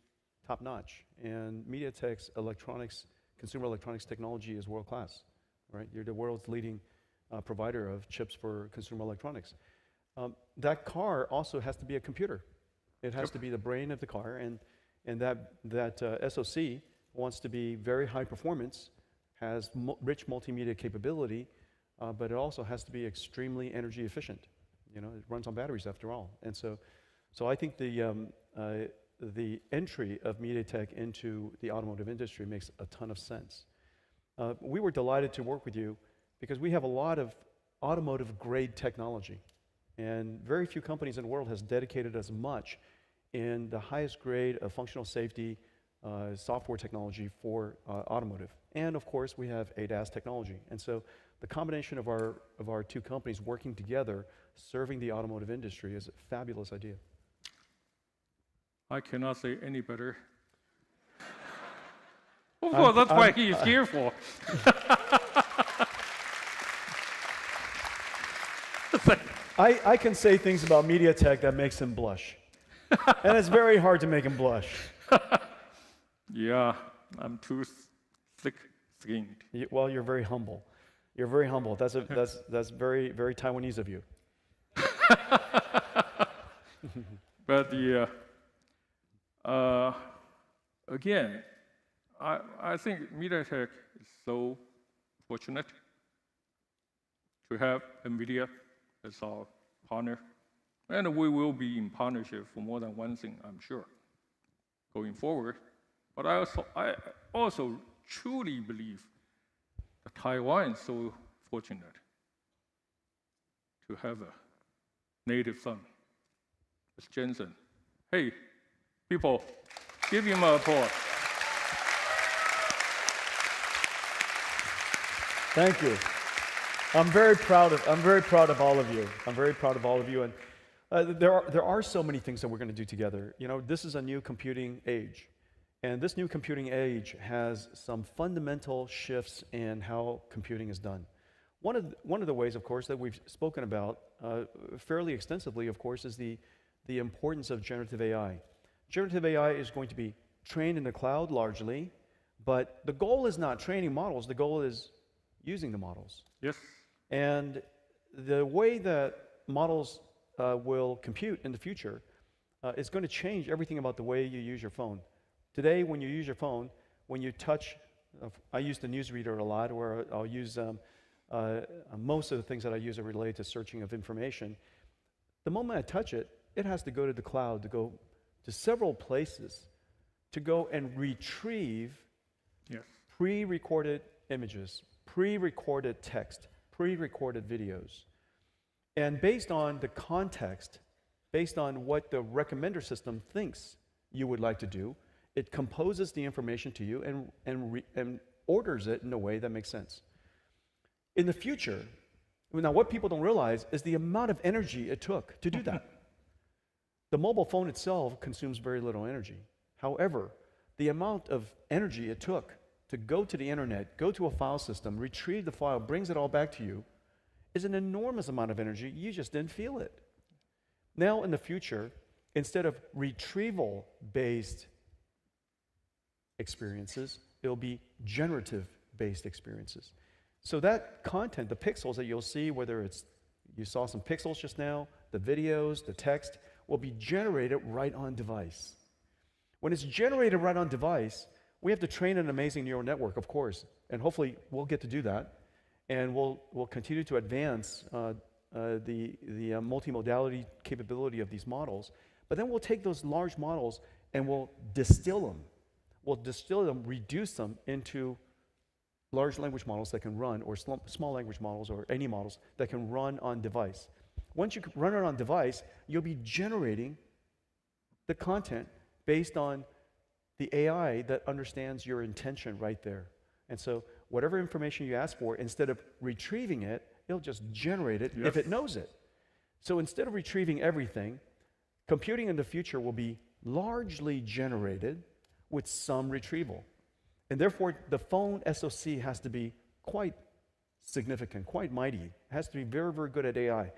top notch. And MediaTek's consumer electronics technology is world class, right? You're the world's leading provider of chips for consumer electronics. That car also has to be a computer. It has to be the brain of the car, and that SoC wants to be very high performance, has rich multimedia capability, but it also has to be extremely energy efficient. It runs on batteries after all. And so I think the entry of MediaTek into the automotive industry makes a ton of sense. We were delighted to work with you because we have a lot of automotive grade technology, and very few companies in the world has dedicated as much in the highest grade of functional safety software technology for automotive. And of course, we have ADAS technology. And so the combination of our two companies working together, serving the automotive industry, is a fabulous idea. I cannot say any better. Of course, that's what he is here for. I can say things about MediaTek that makes him blush. And it's very hard to make him blush. Yeah, I'm too thick-skinned. Well, you're very humble. You're very humble. That's very, very Taiwanese of you. But again, I think MediaTek is so fortunate to have NVIDIA as our partner. And we will be in partnership for more than one thing, I'm sure, going forward. But I also truly believe that Taiwan is so fortunate to have a native son, as Jensen. Hey, people, give him an applause. Thank you. I'm very proud of all of you. I'm very proud of all of you. And there are so many things that we're going to do together. This is a new computing age. And this new computing age has some fundamental shifts in how computing is done. One of the ways, of course, that we've spoken about fairly extensively, of course, is the importance of generative AI. Generative AI is going to be trained in the cloud largely, but the goal is not training models. The goal is using the models. Yes. And the way that models will compute in the future is going to change everything about the way you use your phone. Today, when you use your phone, when you touch, I use the newsreader a lot, or I'll use most of the things that I use are related to searching of information. The moment I touch it, it has to go to the cloud, to go to several places, to go and retrieve pre-recorded images, pre-recorded text, pre-recorded videos. And based on the context, based on what the recommender system thinks you would like to do, it composes the information to you and orders it in a way that makes sense. In the future, now what people don't realize is the amount of energy it took to do that. The mobile phone itself consumes very little energy. However, the amount of energy it took to go to the internet, go to a file system, retrieve the file, brings it all back to you, is an enormous amount of energy. You just didn't feel it. Now in the future, instead of retrieval-based experiences, it'll be generative-based experiences. So that content, the pixels that you'll see, whether it's, you saw some pixels just now, the videos, the text, will be generated right on device. When it's generated right on device, we have to train an amazing neural network, of course, and hopefully we'll get to do that. And we'll continue to advance the multimodality capability of these models. But then we'll take those large models and we'll distill them. We'll distill them, reduce them into large language models that can run, or small language models, or any models that can run on device. Once you run it on device, you'll be generating the content based on the AI that understands your intention right there. And so whatever information you ask for, instead of retrieving it, it'll just generate it if it knows it. So instead of retrieving everything, computing in the future will be largely generated with some retrieval. And therefore, the phone SoC has to be quite significant, quite mighty. It has to be very, very good at AI.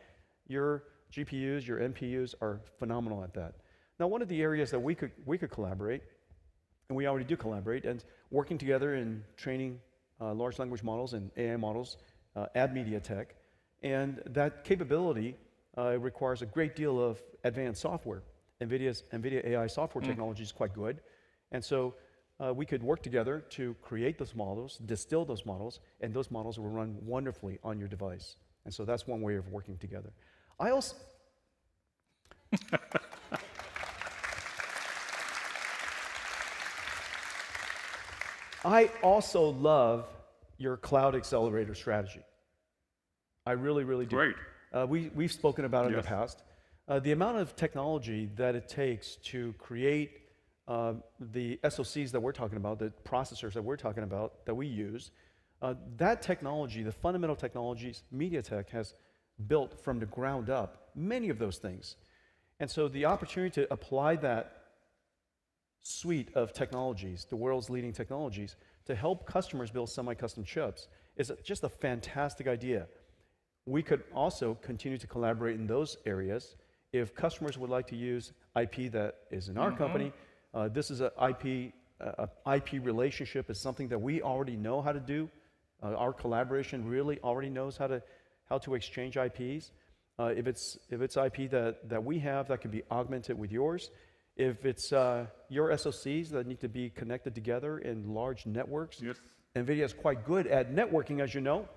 Your GPUs, your NPUs are phenomenal at that. Now, one of the areas that we could collaborate, and we already do collaborate, and working together in training large language models and AI models at MediaTek, and that capability requires a great deal of advanced software. NVIDIA AI software technology is quite good, and so we could work together to create those models, distill those models, and those models will run wonderfully on your device. And so that's one way of working together. I also... I also love your cloud accelerator strategy. I really, really do. Great. We've spoken about it in the past. The amount of technology that it takes to create the SoCs that we're talking about, the processors that we're talking about, that we use, that technology, the fundamental technologies MediaTek has built from the ground up, many of those things. And so the opportunity to apply that suite of technologies, the world's leading technologies, to help customers build semi-custom chips is just a fantastic idea. We could also continue to collaborate in those areas. If customers would like to use IP that is in our company, this is an IP relationship is something that we already know how to do. Our collaboration really already knows how to exchange IPs. If it's IP that we have that can be augmented with yours, if it's your SoCs that need to be connected together in large networks, NVIDIA is quite good at networking, as you know,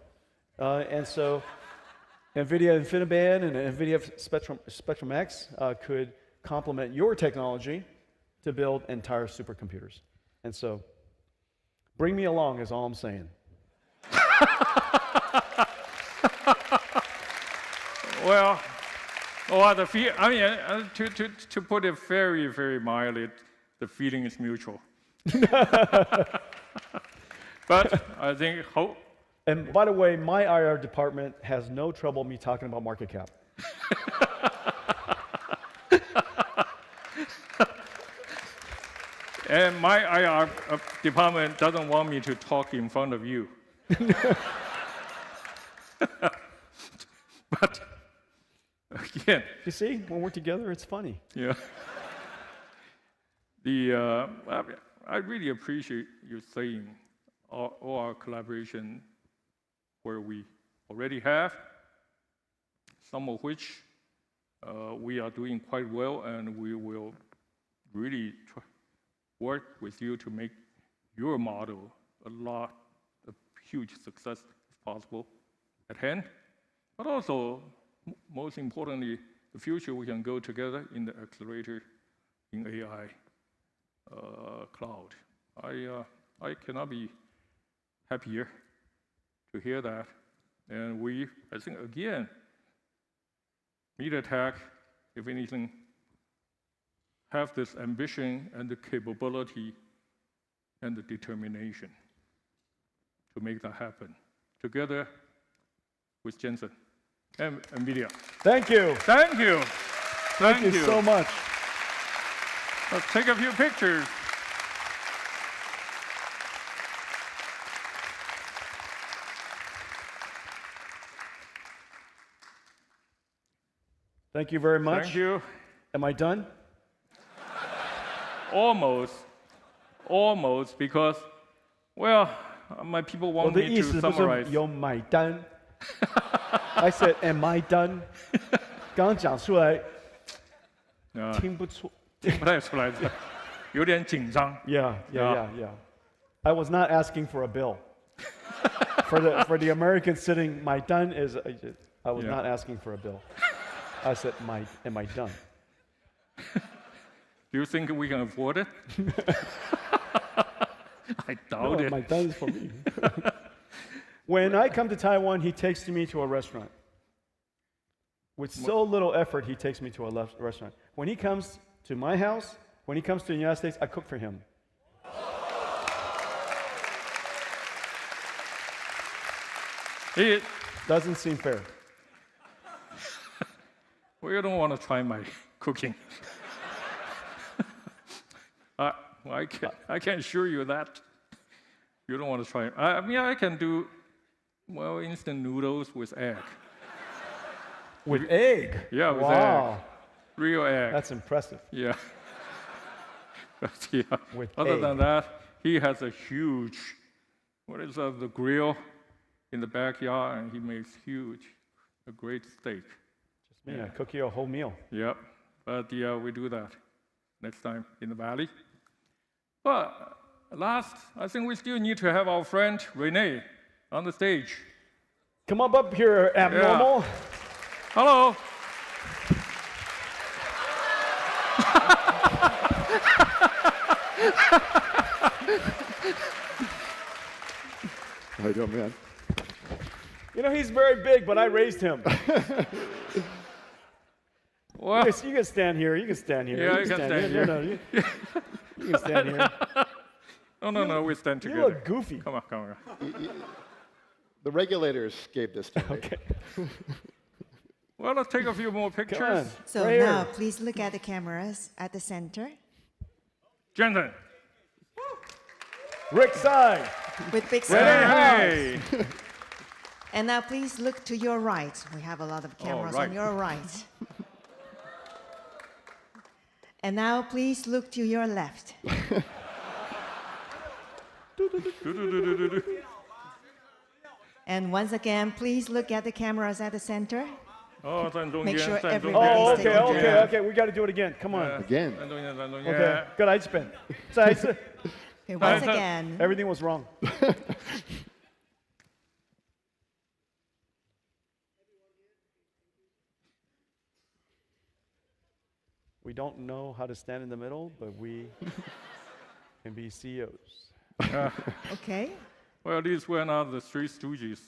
and so NVIDIA InfiniBand and NVIDIA Spectrum X could complement your technology to build entire supercomputers. And so, bring me along is all I'm saying. Well, to put it very, very mildly, the feeling is mutual. But I think hope. And by the way, my IR department has no trouble me talking about market cap. And my IR department doesn't want me to talk in front of you. But again, you see, when we're together, it's funny. Yeah. I really appreciate you saying all our collaboration where we already have, some of which we are doing quite well, and we will really work with you to make your model a huge success if possible at hand. But also, most importantly, the future we can go together in the accelerator in AI cloud. I cannot be happier to hear that. And I think again, MediaTek, if anything, have this ambition and the capability and the determination to make that happen together with Jensen and NVIDIA. Thank you. Thank you. Thank you so much. Let's take a few pictures. Thank you very much. Thank you. Am I done? Almost, because, well, my people want me to summarize. 有买单 I said, am I done? 刚刚讲出来听不出 听不太出来，有点紧张。Yeah. I was not asking for a bill. for the Americans sitting, my done is, I was not asking for a bill. I said, am I done? Do you think we can afford it? I doubt it. My done is for me. When I come to Taiwan, he takes me to a restaurant. With so little effort, he takes me to a restaurant. When he comes to my house, when he comes to the United States, I cook for him. It doesn't seem fair. Well, you don't want to try my cooking. I can assure you that you don't want to try. I mean, I can do Well, instant noodles with egg. With egg? Yeah, with wow. egg. Real egg. That's impressive. Yeah. But yeah, With other than egg. that, he has a huge, the grill in the backyard, and he makes a great steak. Just me, I cook you a whole meal. Yep. But yeah, we do that next time in the valley. But last, I think we still need to have our friend Renee on the stage. Come up here, abnormal. Hello. How you doing, man? You know, he's very big, but I raised him. Well, You can stand here. You can stand here. Yeah, you can stand here. No, you can stand here. no, we stand together. You look goofy. Come on. The regulators gave this to me. Okay. Well, let's take a few more Come on. pictures. So Right now, here. please look at the cameras at the center Jensen. Rick Tsai. with big Renee smiles. Hey. And now, please look to your right. We have a lot of cameras right. on your right. And now, please look to your left. And once again, please look at the cameras at the center. Make sure everybody Oh, is taken care of. okay. We got to do it again. Come on. Again. Okay. Good. I spin. So Okay, once again. everything was wrong. We don't know how to stand in the middle, but we can be CEOs. Okay. Well, these were not the Three Stooges.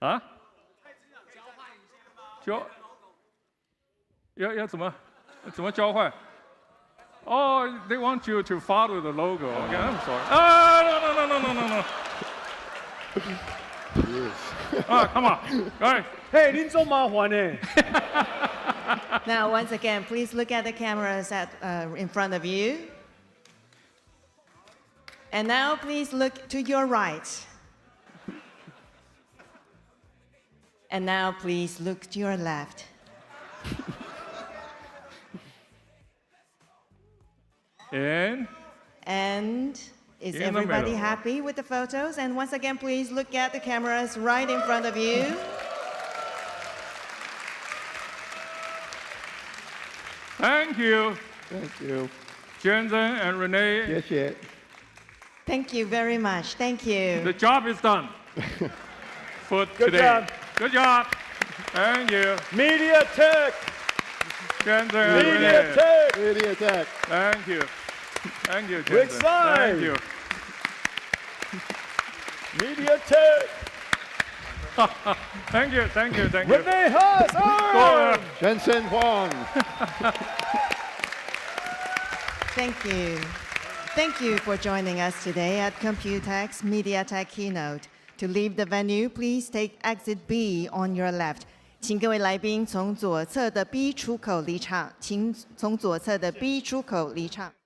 Huh? 要怎么交换? Oh, they want you to follow the logo. Okay, I'm sorry. No. Come on. All right. Hey, 您做麻烦呢? Now, once again, please look at the cameras in front of you. And now, please look to your right. And now, please look to your left. And is In the everybody middle. happy with the photos? And once again, please look at the cameras right in front of you. Thank you, Thank you. Jensen and Renee. Yes, yeah. Thank you very much. Thank you. The job is done for Good today. job. Good job. Thank you, MediaTek. Jensen and Renee. MediaTek. Media attack. Thank you. Thank you, Rick Jensen. Tsai. Thank you. MediaTek. Thank you. Renee Haas. Go, Jensen Huang. Thank you. Thank you for joining us today at Computex MediaTek Keynote. To leave the venue, please take exit B on your left. 请各位来宾从左侧的 B 出口离场，请从左侧的 B 出口离场。